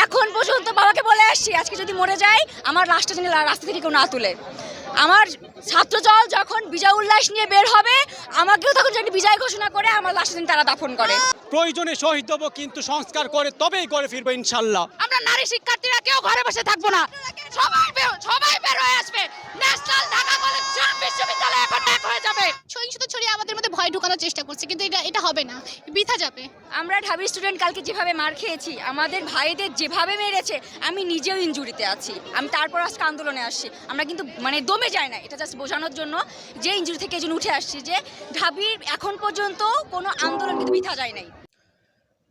এখন পর্যন্ত বাবাকে বলে আসছি আজকে যদি মরে যাই আমার লাশটা যেন রাস্তা থেকে কেউ না তুলে। আমার ছাত্রদল যখন বিজয় উল্লাস নিয়ে বের হবে আমাকেও তখন যেন বিজয় ঘোষণা করে আমার লাশটা যেন তারা দাফন করে। প্রয়োজনে শহীদ হবো, কিন্তু সংস্কার করে তবেই করে ফিরবো ইনশাল্লাহ। আমরা নারী শিক্ষার্থীরা কেউ ঘরে বসে থাকবো না, সবাই বের হয়ে আসবে। ন্যাশনাল ঢাকা কলেজ বিশ্ববিদ্যালয় এখন এক হয়ে যাবে। সহিংসতা ছড়িয়ে আমাদের মধ্যে ভয় ঢোকানোর চেষ্টা করছে, কিন্তু এটা হবে না, বৃথা যাবে। আমরা ঢাবি স্টুডেন্ট কালকে যেভাবে মার খেয়েছি, আমাদের ভাইদের যেভাবে মেরেছে, আমি নিজেও ইনজুরিতে আছি। আমি তারপর আজকে আন্দোলনে আসছি। আমরা কিন্তু দমে যায় না, এটা জাস্ট বোঝানোর জন্য যে ইনজুরি থেকে এই জন্য উঠে আসছি যে ঢাবির এখন পর্যন্ত কোনো আন্দোলন কিন্তু বৃথা যায় নাই।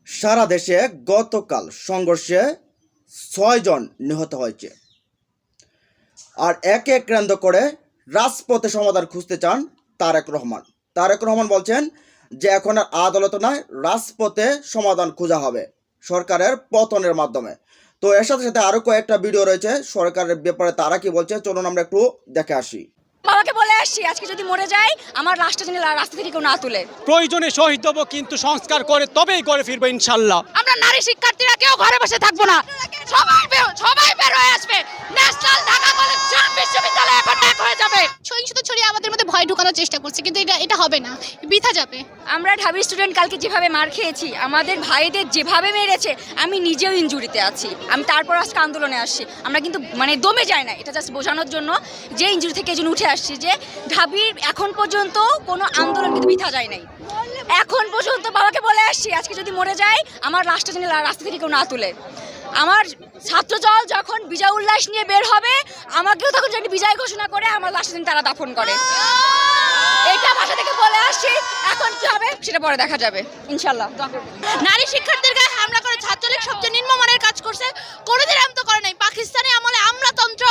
সারা দেশে গতকাল সংঘর্ষে 6 জন নিহত হয়েছে। আর একে কেন্দ্র করে রাজপথে সমাধান খুঁজতে চান তারেক রহমান। তারেক রহমান বলছেন যে এখন আর আদালত নয়, রাজপথে সমাধান খোঁজা হবে সরকারের পতনের মাধ্যমে। তো এর সাথে সাথে আরও কয়েকটা ভিডিও রয়েছে সরকারের ব্যাপারে, তারা কি বলছে চলুন আমরা একটু দেখে আসি। বাবাকে বলে আসছি আজকে যদি মরে যাই আমার লাশটা যেন রাস্তা থেকে কেউ না তুলে। প্রয়োজনে শহীদ হবো, কিন্তু সংস্কার করে তবেই করে ফিরবো ইনশাল্লাহ। আমরা নারী শিক্ষার্থীরা কেউ ঘরে বসে থাকবো না, সবাই বের হয়ে আসবে। ন্যাশনাল ঢাকা কলেজ বিশ্ববিদ্যালয় এখন এক হয়ে যাবে। সহিংসতা ছড়িয়ে আমাদের মধ্যে ভয় ঢোকানোর চেষ্টা করছে, কিন্তু এটা হবে না, বৃথা যাবে। আমরা ঢাবি স্টুডেন্ট কালকে যেভাবে মার খেয়েছি, আমাদের ভাইদের যেভাবে মেরেছে, আমি নিজেও ইনজুরিতে আছি। আমি তারপর আজকে আন্দোলনে আসছি। আমরা কিন্তু দমে যায় না, এটা জাস্ট বোঝানোর জন্য যে ইনজুরি থেকে এই জন্য উঠে আসছি যে ঢাবির এখন পর্যন্ত কোনো আন্দোলন কিন্তু বৃথা যায় নাই। এখন পর্যন্ত বাবাকে বলে আসছি আজকে যদি মরে যাই আমার লাশটা যেন রাস্তা থেকে কেউ না তুলে। আমার ছাত্রদল যখন বিজয় উল্লাস নিয়ে বের হবে আমাকেও তখন যেন বিজয় ঘোষণা করে আমার লাশটা যেন তারা দাফন করে। এটা ভাষা থেকে বলে আসছি, এখন কি হবে সেটা পরে দেখা যাবে ইনশাল্লাহ। নারী শিক্ষার্থীদের গায়ে হামলা করে ছাত্রলীগ সবচেয়ে নিম্নমানের কাজ করছে, কোনোদিন এমন তো করে নাই। পাকিস্তানি আমলে আমলাতন্ত্র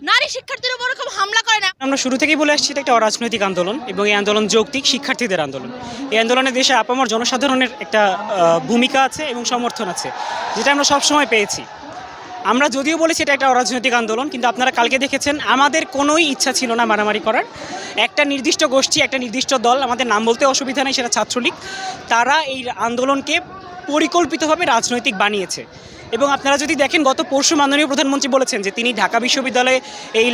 নারী শিক্ষার্থীদের উপর এরকম হামলা করে না। আমরা শুরু থেকেই বলে আসছি এটা একটা অরাজনৈতিক আন্দোলন এবং এই আন্দোলন যৌক্তিক শিক্ষার্থীদের আন্দোলন। এই আন্দোলনে দেশে আপামর জনসাধারণের একটা ভূমিকা আছে এবং সমর্থন আছে, যেটা আমরা সবসময় পেয়েছি। আমরা যদিও বলেছি এটা একটা অরাজনৈতিক আন্দোলন, কিন্তু আপনারা কালকে দেখেছেন আমাদের কোনোই ইচ্ছা ছিল না মারামারি করার। একটা নির্দিষ্ট গোষ্ঠী, একটা নির্দিষ্ট দল, আমাদের নাম বলতে অসুবিধা নেই, সেটা ছাত্রলীগ, তারা এই আন্দোলনকে পরিকল্পিতভাবে রাজনৈতিক বানিয়েছে। এবং আপনারা যদি দেখেন গত পরশু মাননীয় প্রধানমন্ত্রী বলেছেন যে তিনি ঢাকা বিশ্ববিদ্যালয়ে এই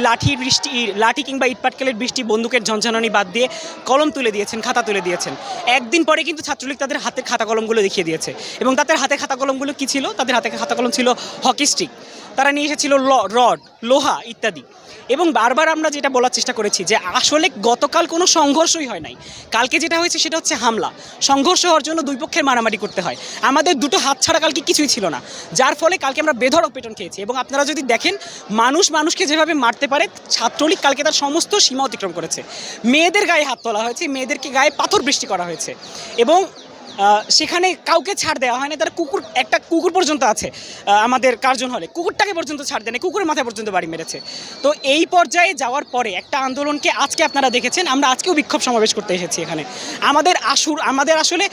লাঠি কিংবা ইটপাটকেলের বৃষ্টি, বন্দুকের ঝনঝনানি বাদ দিয়ে কলম তুলে দিয়েছেন, খাতা তুলে দিয়েছেন। একদিন পরে কিন্তু ছাত্রলীগ তাদের হাতের খাতা কলমগুলো দেখিয়ে দিয়েছে। এবং তাদের হাতে খাতা কলমগুলো কী ছিল? তাদের হাতে খাতা কলম ছিল হকি স্টিক, তারা নিয়ে এসেছিল রড, লোহা ইত্যাদি। এবং বারবার আমরা যেটা বলার চেষ্টা করেছি যে আসলে গতকাল কোনো সংঘর্ষই হয় নাই। কালকে যেটা হয়েছে সেটা হচ্ছে হামলা। সংঘর্ষ হওয়ার জন্য দুই পক্ষের মারামারি করতে হয়। আমাদের দুটো হাত ছাড়া কালকে কিছুই ছিল না, যার ফলে কালকে আমরা বেধড়ক পেটন খেয়েছি। এবং আপনারা যদি দেখেন মানুষকে যেভাবে মারতে পারে, ছাত্রলীগ কালকে তার সমস্ত সীমা অতিক্রম করেছে। মেয়েদের গায়ে হাত তোলা হয়েছে, মেয়েদেরকে গায়ে পাথর বৃষ্টি করা হয়েছে এবং সেখানে কাউকে ছাড় দেওয়া হয় না। তার একটা কুকুর পর্যন্ত আছে আমাদের কার্জন হলে, কুকুরটাকে পর্যন্ত ছাড় দেয় না, কুকুরের মাথায় পর্যন্ত বাড়ি মেরেছে। তো এই পর্যায়ে যাওয়ার পরে একটা আন্দোলনকে আজকে আপনারা দেখেছেন, আমরা আজকেও বিক্ষোভ সমাবেশ করতে এসেছি এখানে। আমাদের আসলে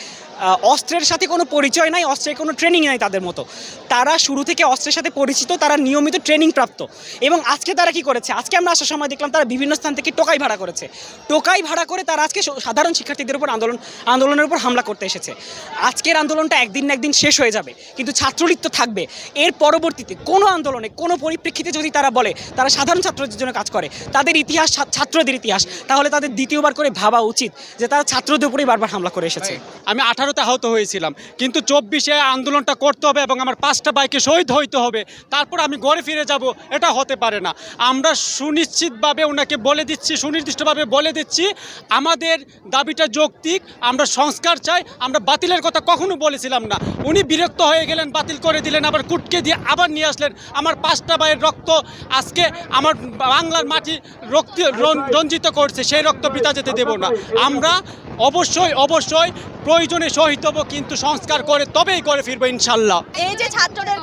অস্ত্রের সাথে কোনো পরিচয় নাই, অস্ত্রের কোনো ট্রেনিং নাই তাদের মতো। তারা শুরু থেকে অস্ত্রের সাথে পরিচিত, তারা নিয়মিত ট্রেনিং প্রাপ্ত। এবং আজকে তারা কি করেছে? আজকে আমরা আসার সময় দেখলাম তারা বিভিন্ন স্থান থেকে টোকাই ভাড়া করেছে। টোকাই ভাড়া করে তারা আজকে সাধারণ শিক্ষার্থীদের উপর আন্দোলনের উপর হামলা করতে এসেছে। আজকের আন্দোলনটা একদিন না একদিন শেষ হয়ে যাবে, কিন্তু ছাত্রলীগ তো থাকবে। এর পরবর্তীতে কোনো আন্দোলনে, কোনো পরিপ্রেক্ষিতে যদি তারা বলে তারা সাধারণ ছাত্রদের জন্য কাজ করে, তাদের ইতিহাস ছাত্রদের ইতিহাস, তাহলে তাদের দ্বিতীয়বার করে ভাবা উচিত যে তারা ছাত্রদের উপরেই বারবার হামলা করে এসেছে। আমি 18তে আহত হয়েছিলাম, কিন্তু 24-এ আন্দোলনটা করতে হবে এবং আমার 5টা বাইকে শহীদ হইতে হবে, তারপর আমি ঘরে ফিরে যাব। এটা হতে পারে না। আমরা সুনিশ্চিতভাবে ওনাকে বলে দিচ্ছি, সুনির্দিষ্টভাবে বলে দিচ্ছি আমাদের দাবিটা যৌক্তিক। আমরা সংস্কার চাই, আমরা বাতিলের কথা কখনো বলেছিলাম না। উনি বিরক্ত হয়ে গেলেন, বাতিল করে দিলেন, আবার কুটকে দিয়ে আবার নিয়ে আসলেন। আমার 5টা ভাইয়ের রক্ত আজকে আমার বাংলার মাটি রঞ্জিত করছে, সেই রক্ত বৃথা যেতে দেব না। আমরা অবশ্যই প্রয়োজনে শহীদ হবো, কিন্তু সংস্কার করে তবেই করে ফিরবো ইনশাল্লাহ। এই যে ছাত্রীদের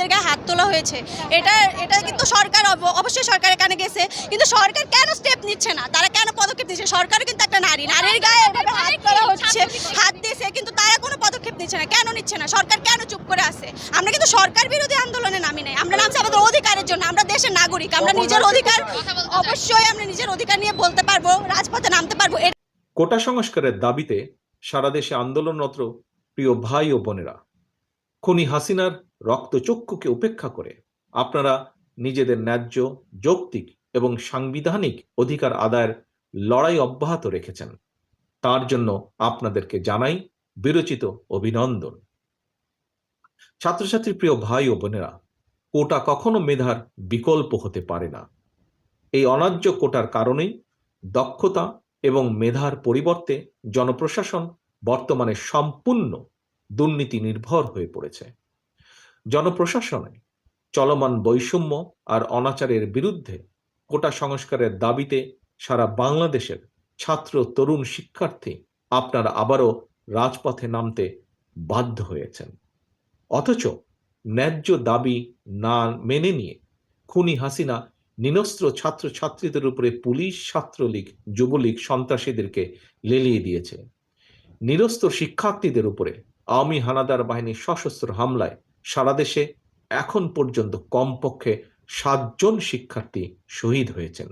গায়ে হাত তোলা হয়েছে, এটা কিন্তু সরকার অবশ্যই সরকারের কানে গেছে, কিন্তু সরকার কেন স্টেপ নিচ্ছে না? তারা কেন পদক্ষেপ নিচ্ছে? সরকার কিন্তু একটা নারীর গায়ে হাত তোলা হচ্ছে, হাত দিয়েছে, কিন্তু তারা কোনো পদক্ষেপ নিচ্ছে না। কেন নিচ্ছে না? সরকার কেন চুপ করে আছে? আমরা কিন্তু সরকার বিরোধী আন্দোলনে নামি নাই, আমরা নামছি আমাদের অধিকারের জন্য। আমরা দেশের নাগরিক, আমরা নিজের অধিকার, অবশ্যই আমরা নিজের অধিকার নিয়ে বলতে পারবো, রাজপথে নামতে পারবো। কোটা সংস্কারের দাবিতে সারা দেশে আন্দোলনরত প্রিয় ভাই ও বোনেরা, খুনি হাসিনার রক্তচক্ষুকে উপেক্ষা করে আপনারা নিজেদের ন্যায্য, যৌক্তিক এবং সাংবিধানিক অধিকার আদায়ের লড়াই অব্যাহত রেখেছেন। তার জন্য আপনাদেরকে জানাই বিরচিত অভিনন্দন। ছাত্রছাত্রী প্রিয় ভাই ও বোনেরা, কোটা কখনো মেধার বিকল্প হতে পারে না। এই অন্যায্য কোটার কারণেই দক্ষতা এবং মেধার পরিবর্তে জনপ্রশাসন বর্তমানে সম্পূর্ণ দুর্নীতি নির্ভর হয়ে পড়েছে। জনপ্রশাসনে চলমান বৈষম্য আর অনাচারের বিরুদ্ধে কোটা সংস্কারের দাবিতে সারা বাংলাদেশের ছাত্র, তরুণ, শিক্ষার্থী আপনারা আবারও রাজপথে নামতে বাধ্য হয়েছেন। অথচ ন্যায্য দাবি না মেনে নিয়ে খুনি হাসিনা নিরস্ত্র ছাত্রছাত্রীদের উপরে পুলিশ, ছাত্রলীগ, যুবলীগ, সন্ত্রাসীদেরকে লেলিয়ে দিয়েছে। নিরস্ত্র শিক্ষার্থীদের উপরে আওয়ামী হানাদার বাহিনীর সশস্ত্র হামলায় সারা দেশে এখন পর্যন্ত কমপক্ষে 7 জন শিক্ষার্থী শহীদ হয়েছেন।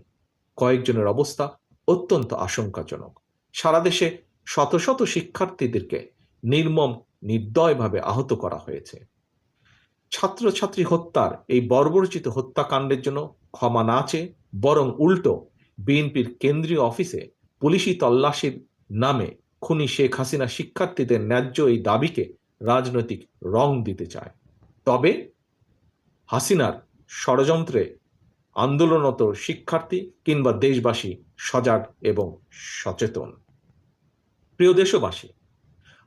কয়েকজনের অবস্থা অত্যন্ত আশঙ্কাজনক। সারা দেশে শত শত শিক্ষার্থীদেরকে নির্মম, নির্দয়ভাবে আহত করা হয়েছে। ছাত্রছাত্রী হত্যার এই বর্বরচিত হত্যাকাণ্ডের জন্য ক্ষমা না চেয়ে বরং উল্টো বিএনপির কেন্দ্রীয় অফিসে পুলিশি তল্লাশির নামে খুনি শেখ হাসিনা শিক্ষার্থীদের ন্যায্য এই দাবিকে রাজনৈতিক রং দিতে চায়। তবে হাসিনার ষড়যন্ত্রে আন্দোলনরত শিক্ষার্থী কিংবা দেশবাসী সজাগ এবং সচেতন। প্রিয় দেশবাসী,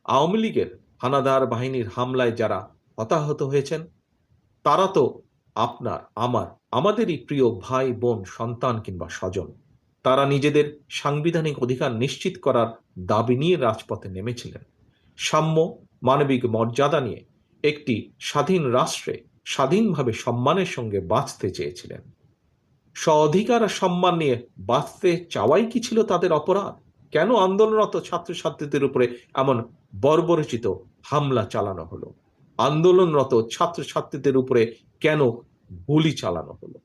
আওয়ামী লীগের হানাদার বাহিনীর হামলায় যারা হতাহত হয়েছেন তারা তো আপনার, আমাদেরই প্রিয় ভাই, বোন, সন্তান কিংবা স্বজন। তারা নিজেদের সাংবিধানিক অধিকার নিশ্চিত করার দাবি নিয়ে রাজপথে নেমেছিলেন। সাম্য, মানবিক মর্যাদা নিয়ে একটি স্বাধীন রাষ্ট্রে স্বাধীনভাবে সম্মানের সঙ্গে বাঁচতে চেয়েছিলেন। স্ব-অধিকার আর সম্মান নিয়ে বাঁচতে চাওয়াই কি ছিল তাদের অপরাধ? কেন আন্দোলনরত ছাত্রছাত্রীদের উপরে এমন বর্বরচিত হামলা চালানো হলো? আন্দোলনরত ছাত্রছাত্রীদের উপরে কেন গুলি চালানো হলো?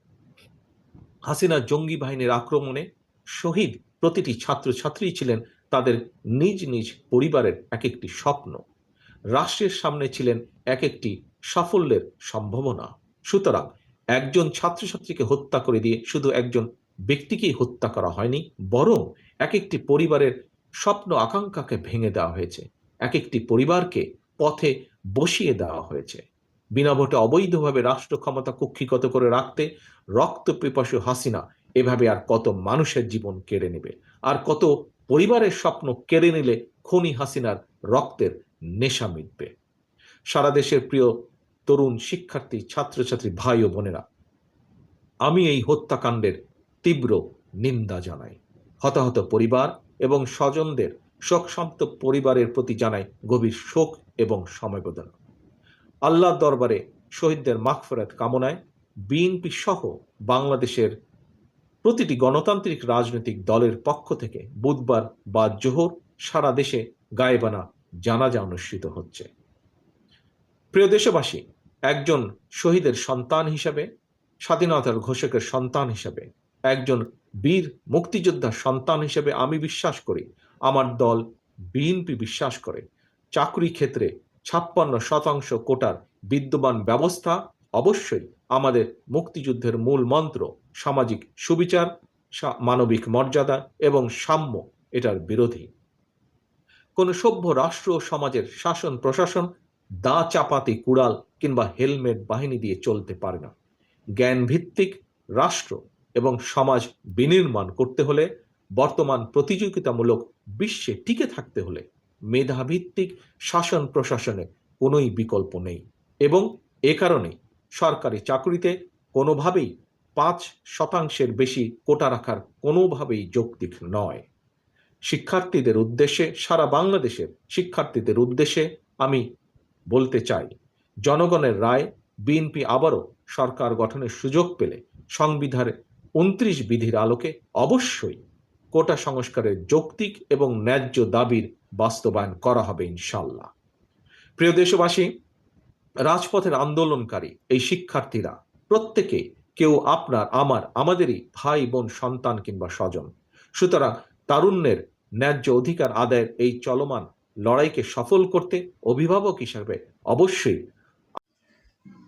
হাসিনা জঙ্গি বাহিনীর আক্রমণে শহীদ প্রতিটি ছাত্রছাত্রী ছিলেন তাদের নিজ নিজ পরিবারের এক একটি স্বপ্ন। রাষ্ট্রের সামনে ছিলেন এক একটি সাফল্যের সম্ভাবনা। সুতরাং একজন ছাত্রছাত্রীকে হত্যা করে দিয়ে শুধু একজন ব্যক্তিকেই হত্যা করা হয়নি, বরং এক একটি পরিবারের স্বপ্ন আকাঙ্ক্ষাকে ভেঙে দেওয়া হয়েছে, এক একটি পরিবারকে পথে বসিয়ে দেওয়া হয়েছে। বিনা ভোটে অবৈধভাবে রাষ্ট্র ক্ষমতা কুক্ষিগত করে রাখতে রক্ত পিপাসু হাসিনা এভাবে আর কত মানুষের জীবন কেড়ে নেবে, আর কত পরিবারের স্বপ্ন কেড়ে নিলে খুনি হাসিনার রক্তের নেশা মিটবে। সারা দেশের প্রিয় তরুণ, শিক্ষার্থী, ছাত্রছাত্রী ভাই ও বোনেরা, আমি এই হত্যাকাণ্ডের তীব্র নিন্দা জানাই। হতাহত পরিবার এবং স্বজনদের, শোকসন্তপ্ত পরিবারের প্রতি জানাই গভীর শোক এবং সমবেদনা। আল্লাহর দরবারে শহীদদের মাগফিরাত কামনায় বিএনপি সহ বাংলাদেশের প্রতিটি গণতান্ত্রিক রাজনৈতিক দলের পক্ষ থেকে বুধবার বা জোহর সারা দেশে গায়েবানা জানাজা অনুষ্ঠিত হচ্ছে। প্রিয় দেশবাসী, একজন শহীদের সন্তান হিসেবে, স্বাধীনতার ঘোষকের সন্তান হিসেবে, একজন বীর মুক্তিযোদ্ধার সন্তান হিসেবে আমি বিশ্বাস করি, আমার দল বিএনপি বিশ্বাস করে, চাকরি ক্ষেত্রে 56% কোটার বিদ্যমান ব্যবস্থা অবশ্যই আমাদের মুক্তিযুদ্ধের মূল মন্ত্র, সামাজিক সুবিচার, মানবিক মর্যাদা এবং সাম্য, এটার বিরোধী। কোন সভ্য রাষ্ট্র ও সমাজের শাসন প্রশাসন দা চাপাতি, কুড়াল কিংবা হেলমেট বাহিনী দিয়ে চলতে পারে না। জ্ঞান ভিত্তিক রাষ্ট্র এবং সমাজ বিনির্মাণ করতে হলে, বর্তমান প্রতিযোগিতামূলক বিশ্বে টিকে থাকতে হলে মেধাভিত্তিক শাসন প্রশাসনে কোনোই বিকল্প নেই। এবং এ কারণে সরকারি চাকরিতে কোনোভাবেই 5% বেশি কোটা রাখার কোনোভাবেই যৌক্তিক নয়। শিক্ষার্থীদের উদ্দেশ্যে, সারা বাংলাদেশের শিক্ষার্থীদের উদ্দেশ্যে আমি বলতে চাই, জনগণের রায় বিএনপি আবারও সরকার গঠনের সুযোগ পেলে সংবিধানের 29 বিধির আলোকে অবশ্যই কোটা সংস্কারের যৌক্তিক এবং ন্যায্য দাবির বাস্তবায়ন করা হবে ইনশাল্লাহ। প্রিয় দেশবাসী, রাজপথের আন্দোলনকারী এই শিক্ষার্থীরা প্রত্যেকে কেউ আপনার, আমাদেরই ভাই, বোন, সন্তান কিংবা স্বজন। সুতরাং তারুণ্যের ন্যায্য অধিকার আদায়ের এই চলমান লড়াইকে সফল করতে অভিভাবক হিসাবে অবশ্যই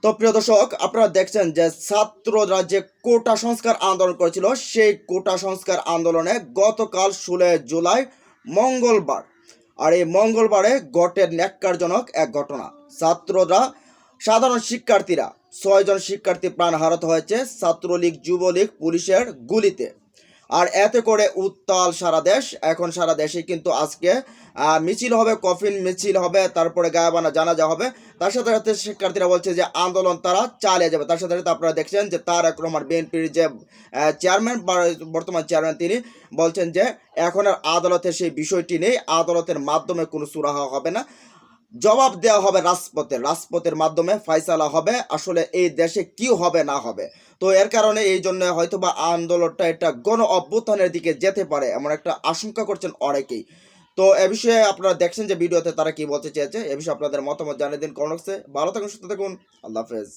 তো প্রিয় দর্শক, আপনারা দেখছেন যে ছাত্ররা যে কোটা সংস্কার আন্দোলন করেছিল, সেই কোটা সংস্কার আন্দোলনে গতকাল 16 জুলাই মঙ্গলবার, আর এই মঙ্গলবারে ঘটে ন্যাক্কারজনক এক ঘটনা। ছাত্ররা, সাধারণ শিক্ষার্থীরা, 6 জন শিক্ষার্থী প্রাণ হারাতে হয়েছে ছাত্রলীগ যুবলীগ পুলিশের গুলিতে। আর এতে করে উত্তাল সারা দেশ। এখন সারা দেশে কিন্তু আজকে মিছিল হবে, কফিন মিছিল হবে, তারপরে গায়াবানা জানাজা হবে। তার সাথে সাথে শিক্ষার্থীরা বলছে যে আন্দোলন তারা চালিয়ে যাবে। তার সাথে সাথে আপনারা দেখছেন যে তারেক রহমান, বিএনপির যে চেয়ারম্যান, বর্তমান চেয়ারম্যান, তিনি বলছেন যে এখন আর আদালতে সেই বিষয়টি নেই, আদালতের মাধ্যমে কোনো সুরাহা হবে না, জবাব দেওয়া হবে রাজপথের মাধ্যমে ফয়সালা হবে আসলে এই দেশে কি হবে না হবে। তো এর কারণে এই জন্য হয়তোবা আন্দোলনটা এটা গণ অভ্যুত্থানের দিকে যেতে পারে এমন একটা আশঙ্কা করছেন অনেকেই। তো এ বিষয়ে আপনারা দেখছেন যে ভিডিওতে তারা কি বলতে চেয়েছে, এ বিষয়ে আপনাদের মতামত জানিয়ে দিন কমেন্ট বক্সে। ভালো থাকুন, সুস্থ থাকুন, আল্লাহ হাফেজ।